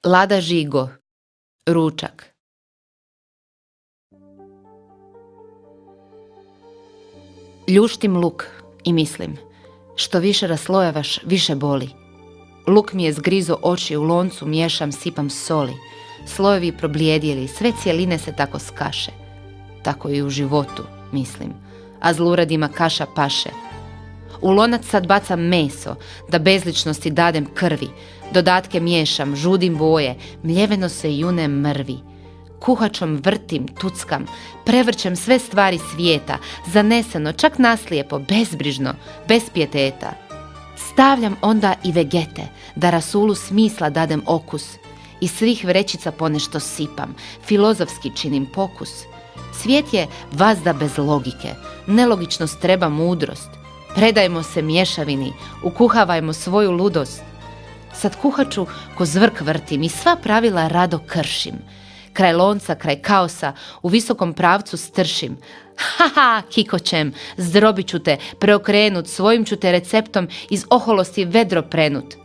Lada Žigo, ručak. Ljuštim luk i mislim, što više raslojavaš, više boli. Luk mi je zgrizo oči, u loncu miješam, sipam soli. Slojevi problijedjeli, sve cijeline se tako skaše. Tako i u životu, mislim, a zluradima kaša paše. U lonac sad bacam meso, da bezličnosti dadem krvi. Dodatke miješam, žudim boje, mljeveno se june mrvi. Kuhačom vrtim, tuckam, prevrćem sve stvari svijeta, zaneseno, čak naslijepo, bezbrižno, bez pijeteta. Stavljam onda i vegete, da rasulu smisla dadem okus. Iz svih vrećica ponešto sipam, filozofski činim pokus. Svijet je vazda bez logike, nelogičnost treba mudrost. Predajmo se mješavini, ukuhavajmo svoju ludost. Sad kuhaču ko zvrk vrtim i sva pravila rado kršim. Kraj lonca, kraj kaosa, u visokom pravcu stršim. Haha, kikoćem, zdrobit ću te, preokrenut, svojim ću te receptom iz oholosti vedro prenut.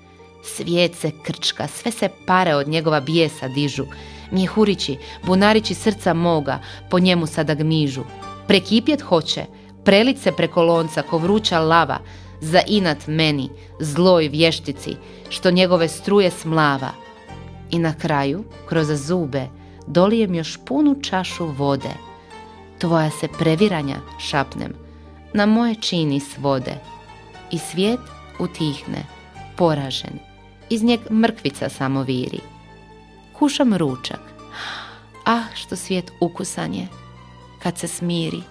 Svijet se krčka, sve se pare od njegova bijesa dižu. Mjehurići, bunarići srca moga, po njemu sada gmižu. Prekipjet hoće, prelit se preko lonca ko vruća lava, za inat meni, zloj vještici, što njegove struje smlava. I na kraju, kroz zube, dolijem još punu čašu vode. Tvoja se previranja, šapnem, na moje čini svode. I svijet utihne, poražen, iz njeg mrkvica samo viri. Kušam ručak, ah što svijet ukusan je, kad se smiri.